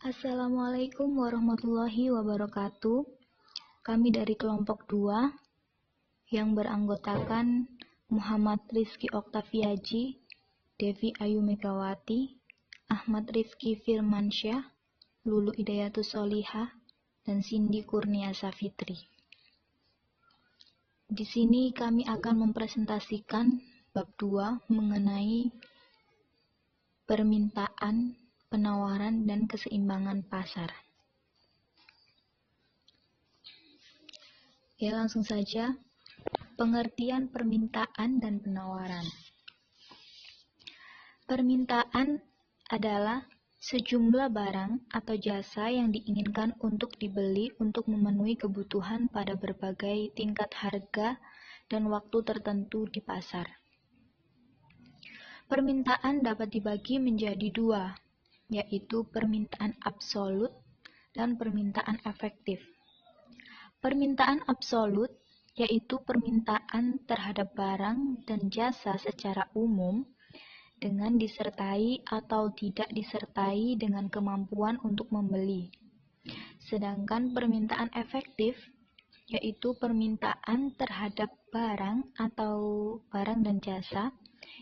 Assalamualaikum warahmatullahi wabarakatuh. Kami dari kelompok 2 yang beranggotakan Muhammad Rizky Oktaviaji, Devi Ayu Megawati, Ahmad Rizky Firmansyah, Lulu Hidayatus Solihah, dan Cindy Kurniasa Fitri. Di sini kami akan mempresentasikan bab 2 mengenai permintaan, penawaran, dan keseimbangan pasar. Ya, langsung saja. Pengertian permintaan dan penawaran. Permintaan adalah sejumlah barang atau jasa yang diinginkan untuk dibeli untuk memenuhi kebutuhan pada berbagai tingkat harga dan waktu tertentu di pasar. Permintaan dapat dibagi menjadi dua, yaitu permintaan absolut dan permintaan efektif. Permintaan absolut yaitu permintaan terhadap barang dan jasa secara umum dengan disertai atau tidak disertai dengan kemampuan untuk membeli. Sedangkan permintaan efektif yaitu permintaan terhadap barang atau barang dan jasa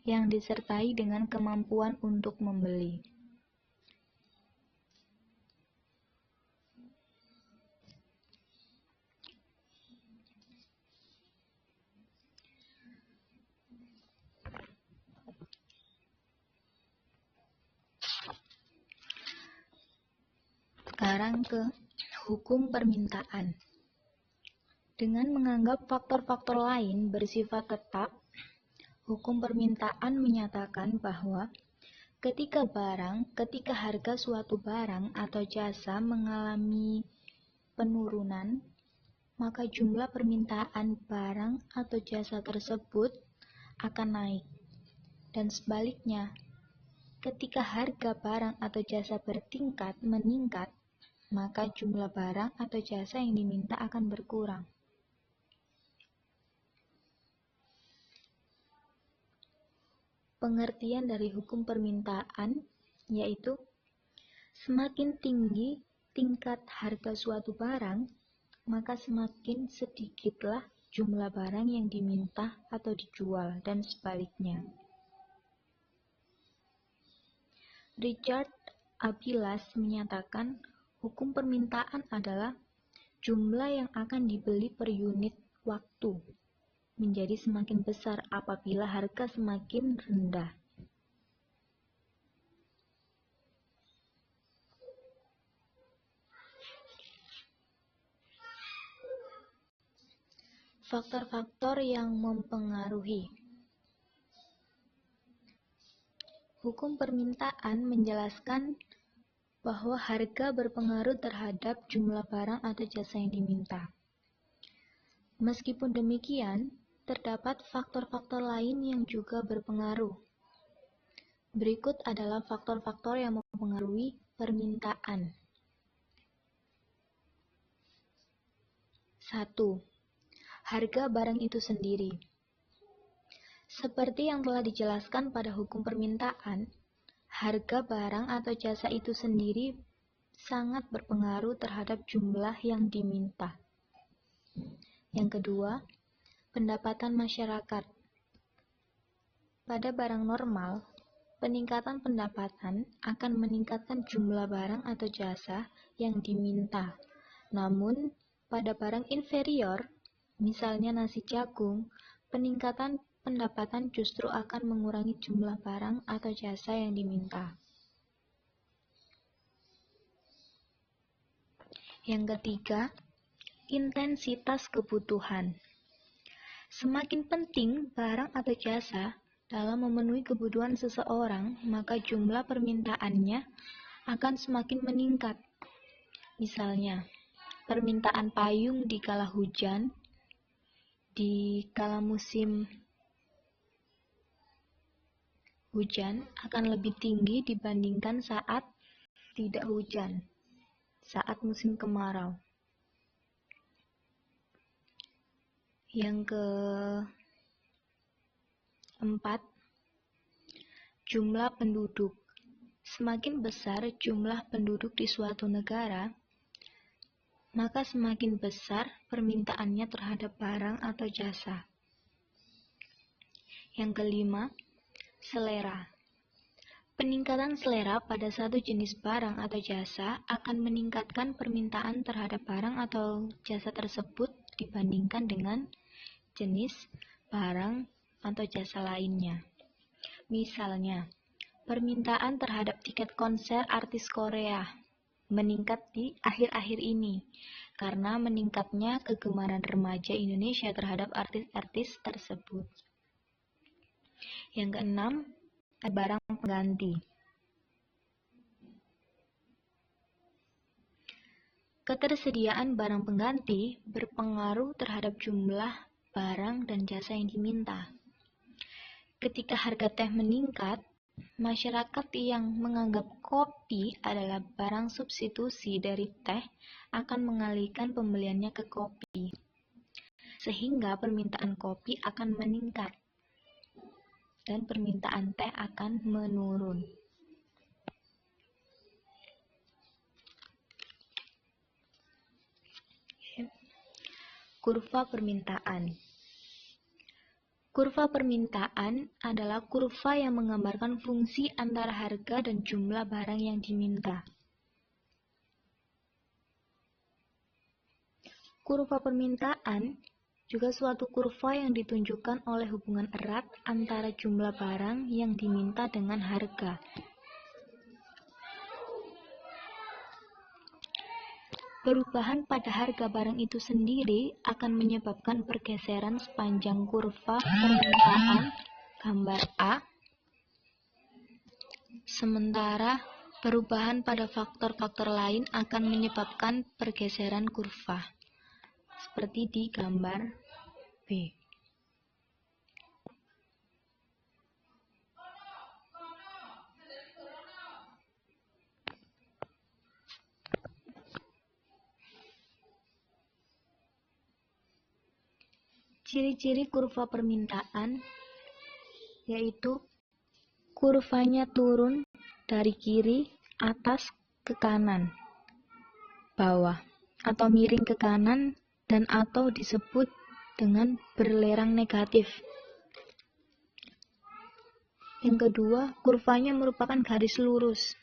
yang disertai dengan kemampuan untuk membeli. Sekarang ke hukum permintaan. Dengan menganggap faktor-faktor lain bersifat tetap, hukum permintaan menyatakan bahwa ketika harga suatu barang atau jasa mengalami penurunan, maka jumlah permintaan barang atau jasa tersebut akan naik. Dan sebaliknya, ketika harga barang atau jasa meningkat, maka jumlah barang atau jasa yang diminta akan berkurang. Pengertian dari hukum permintaan yaitu semakin tinggi tingkat harga suatu barang, maka semakin sedikitlah jumlah barang yang diminta atau dijual, dan sebaliknya. Richard Abilas menyatakan hukum permintaan adalah jumlah yang akan dibeli per unit waktu menjadi semakin besar apabila harga semakin rendah. Faktor-faktor yang mempengaruhi. Hukum permintaan menjelaskan bahwa harga berpengaruh terhadap jumlah barang atau jasa yang diminta. Meskipun demikian, terdapat faktor-faktor lain yang juga berpengaruh. Berikut adalah faktor-faktor yang mempengaruhi permintaan. 1. Harga barang itu sendiri. Seperti yang telah dijelaskan pada hukum permintaan, harga barang atau jasa itu sendiri sangat berpengaruh terhadap jumlah yang diminta. Yang kedua, pendapatan masyarakat. Pada barang normal, peningkatan pendapatan akan meningkatkan jumlah barang atau jasa yang diminta. Namun, pada barang inferior, misalnya nasi jagung, peningkatan pendapatan justru akan mengurangi jumlah barang atau jasa yang diminta. Yang ketiga, intensitas kebutuhan. Semakin penting barang atau jasa dalam memenuhi kebutuhan seseorang, maka jumlah permintaannya akan semakin meningkat. Misalnya, permintaan payung di kala hujan, di kala musim hujan akan lebih tinggi dibandingkan saat tidak hujan, saat musim kemarau. Yang keempat, jumlah penduduk. semakin besar jumlah penduduk di suatu negara, maka semakin besar permintaannya terhadap barang atau jasa. Yang kelima, selera. Peningkatan selera pada satu jenis barang atau jasa akan meningkatkan permintaan terhadap barang atau jasa tersebut dibandingkan dengan jenis barang atau jasa lainnya. Misalnya, permintaan terhadap tiket konser artis Korea meningkat di akhir-akhir ini karena meningkatnya kegemaran remaja Indonesia terhadap artis-artis tersebut. Yang keenam, barang pengganti. Ketersediaan barang pengganti berpengaruh terhadap jumlah barang dan jasa yang diminta. Ketika harga teh meningkat, masyarakat yang menganggap kopi adalah barang substitusi dari teh akan mengalihkan pembeliannya ke kopi, sehingga permintaan kopi akan meningkat dan permintaan teh akan menurun. Kurva permintaan. Kurva permintaan adalah kurva yang menggambarkan fungsi antara harga dan jumlah barang yang diminta. Kurva permintaan juga suatu kurva yang ditunjukkan oleh hubungan erat antara jumlah barang yang diminta dengan harga. Perubahan pada harga barang itu sendiri akan menyebabkan pergeseran sepanjang kurva permintaan gambar A, sementara perubahan pada faktor-faktor lain akan menyebabkan pergeseran kurva, seperti di gambar B. Ciri-ciri kurva permintaan yaitu kurvanya turun dari kiri atas ke kanan bawah atau miring ke kanan dan atau disebut dengan berlerang negatif. Yang kedua, kurvanya merupakan garis lurus.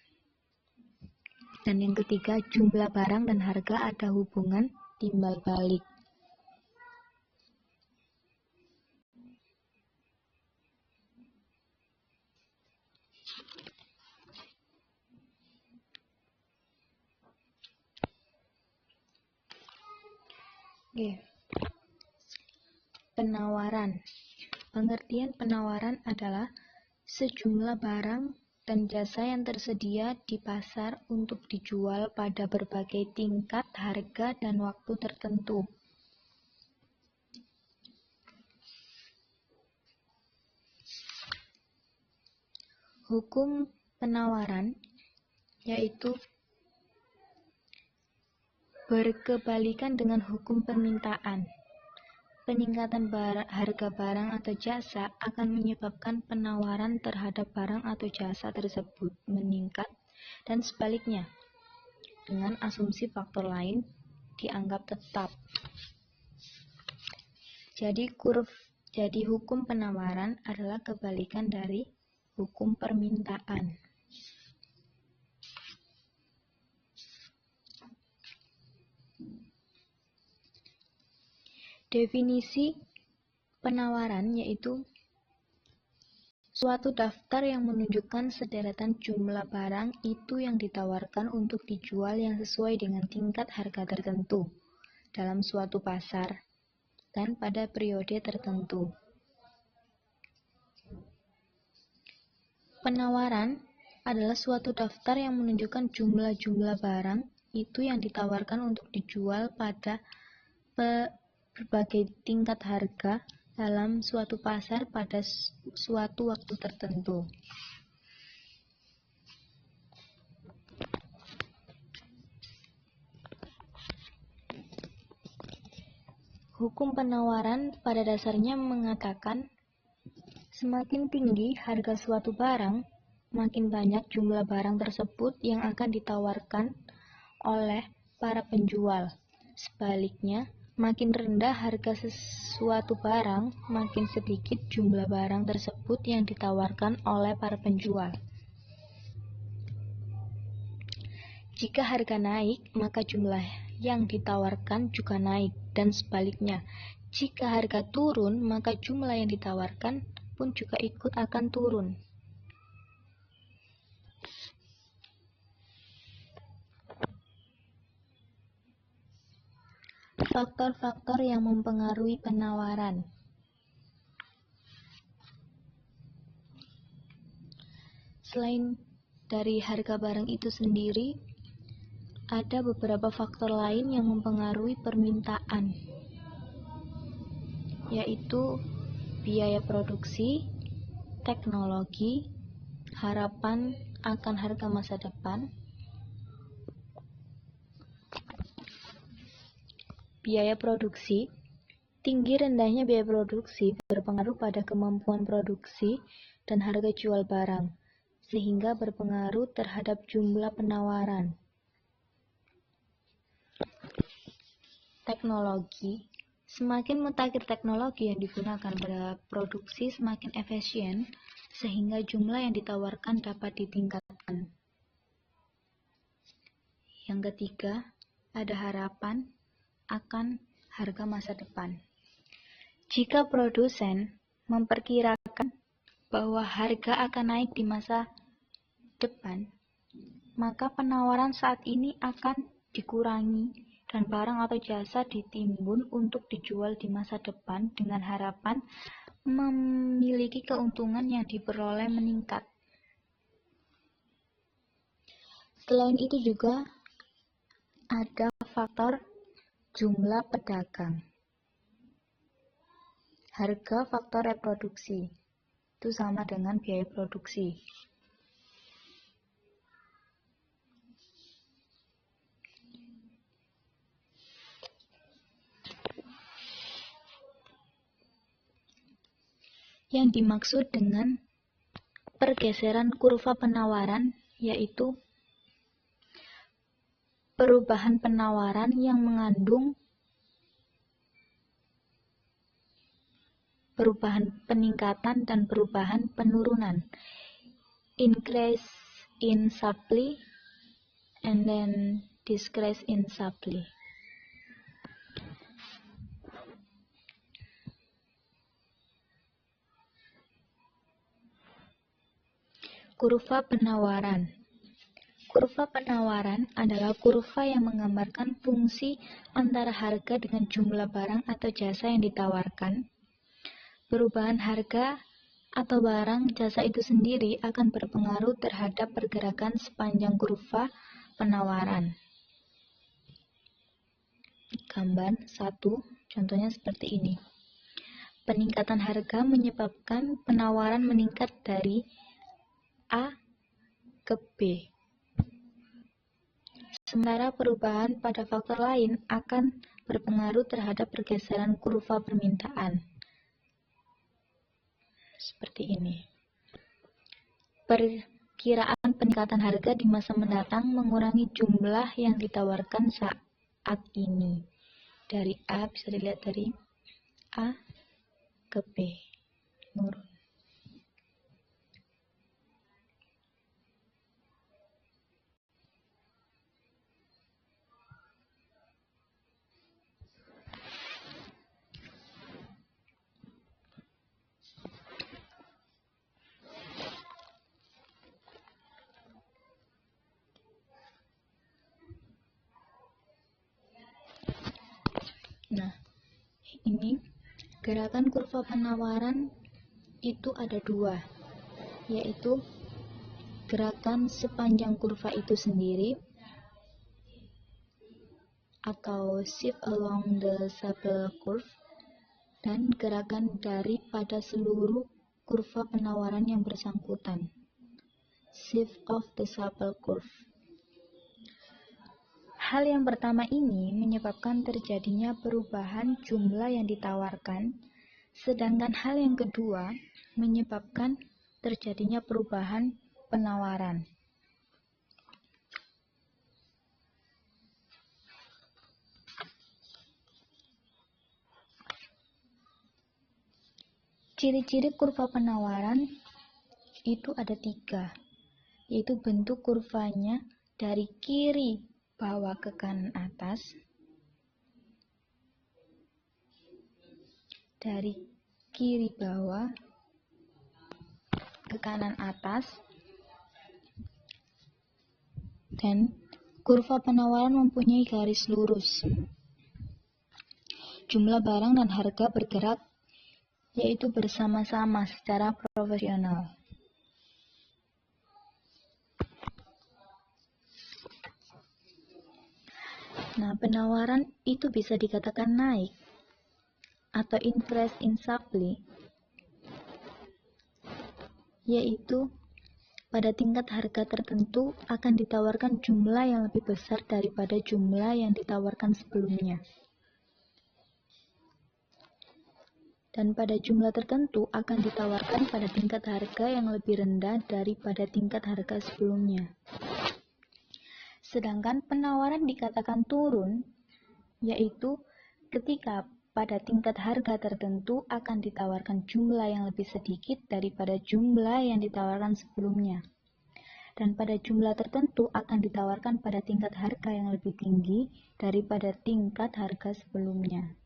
Dan yang ketiga, jumlah barang dan harga ada hubungan timbal balik. Penawaran. Pengertian penawaran adalah sejumlah barang dan jasa yang tersedia di pasar untuk dijual pada berbagai tingkat harga dan waktu tertentu. Hukum penawaran yaitu berkebalikan dengan hukum permintaan. Peningkatan harga barang atau jasa akan menyebabkan penawaran terhadap barang atau jasa tersebut meningkat dan sebaliknya, dengan asumsi faktor lain dianggap tetap. Jadi hukum penawaran adalah kebalikan dari hukum permintaan. Definisi penawaran yaitu suatu daftar yang menunjukkan sederetan jumlah barang itu yang ditawarkan untuk dijual yang sesuai dengan tingkat harga tertentu dalam suatu pasar dan pada periode tertentu. Penawaran adalah suatu daftar yang menunjukkan jumlah-jumlah barang itu yang ditawarkan untuk dijual pada berbagai tingkat harga dalam suatu pasar pada suatu waktu tertentu. Hukum penawaran pada dasarnya mengatakan semakin tinggi harga suatu barang, makin banyak jumlah barang tersebut yang akan ditawarkan oleh para penjual. Sebaliknya, makin rendah harga sesuatu barang, makin sedikit jumlah barang tersebut yang ditawarkan oleh para penjual. Jika harga naik, maka jumlah yang ditawarkan juga naik, dan sebaliknya. Jika harga turun, maka jumlah yang ditawarkan pun juga ikut akan turun. Faktor-faktor yang mempengaruhi penawaran. Selain dari harga barang itu sendiri, ada beberapa faktor lain yang mempengaruhi permintaan, yaitu biaya produksi, teknologi, harapan akan harga masa depan. Biaya produksi. Tinggi rendahnya biaya produksi berpengaruh pada kemampuan produksi dan harga jual barang, sehingga berpengaruh terhadap jumlah penawaran. Teknologi. Semakin mutakhir teknologi yang digunakan pada produksi, semakin efisien, sehingga jumlah yang ditawarkan dapat ditingkatkan. Yang ketiga, ada harapan akan harga masa depan. Jika produsen memperkirakan bahwa harga akan naik di masa depan, maka penawaran saat ini akan dikurangi dan barang atau jasa ditimbun untuk dijual di masa depan dengan harapan memiliki keuntungan yang diperoleh meningkat. Selain itu juga ada faktor jumlah pedagang. Harga faktor reproduksi itu sama dengan biaya produksi. Yang dimaksud dengan pergeseran kurva penawaran yaitu perubahan penawaran yang mengandung perubahan peningkatan dan perubahan penurunan. Increase in supply and then decrease in supply. Kurva penawaran. Kurva penawaran adalah kurva yang menggambarkan fungsi antara harga dengan jumlah barang atau jasa yang ditawarkan. Perubahan harga atau barang jasa itu sendiri akan berpengaruh terhadap pergerakan sepanjang kurva penawaran. Gambar 1, contohnya seperti ini. Peningkatan harga menyebabkan penawaran meningkat dari A ke B. Sementara perubahan pada faktor lain akan berpengaruh terhadap pergeseran kurva permintaan. Seperti ini. Perkiraan peningkatan harga di masa mendatang mengurangi jumlah yang ditawarkan saat ini. Dari A, bisa dilihat dari A ke B. Menurun. Nah, ini gerakan kurva penawaran itu ada dua, yaitu gerakan sepanjang kurva itu sendiri atau shift along the supply curve, dan gerakan daripada seluruh kurva penawaran yang bersangkutan, shift of the supply curve. Hal yang pertama ini menyebabkan terjadinya perubahan jumlah yang ditawarkan, sedangkan hal yang kedua menyebabkan terjadinya perubahan penawaran. Ciri-ciri kurva penawaran itu ada 3, yaitu bentuk kurvanya dari kiri bawah ke kanan atas, dari kiri bawah ke kanan atas, dan kurva penawaran mempunyai garis lurus. Jumlah barang dan harga bergerak yaitu bersama-sama secara proporsional. Nah, penawaran itu bisa dikatakan naik atau increase in supply, yaitu pada tingkat harga tertentu akan ditawarkan jumlah yang lebih besar daripada jumlah yang ditawarkan sebelumnya. Dan pada jumlah tertentu akan ditawarkan pada tingkat harga yang lebih rendah daripada tingkat harga sebelumnya. Sedangkan penawaran dikatakan turun, yaitu ketika pada tingkat harga tertentu akan ditawarkan jumlah yang lebih sedikit daripada jumlah yang ditawarkan sebelumnya. Dan pada jumlah tertentu akan ditawarkan pada tingkat harga yang lebih tinggi daripada tingkat harga sebelumnya.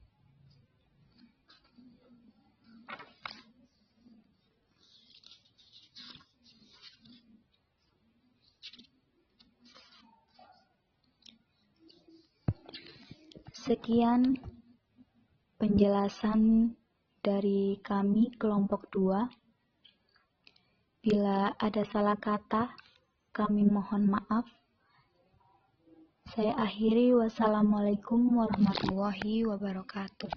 Sekian penjelasan dari kami kelompok 2. Bila ada salah kata, kami mohon maaf. Saya akhiri, wassalamualaikum warahmatullahi wabarakatuh.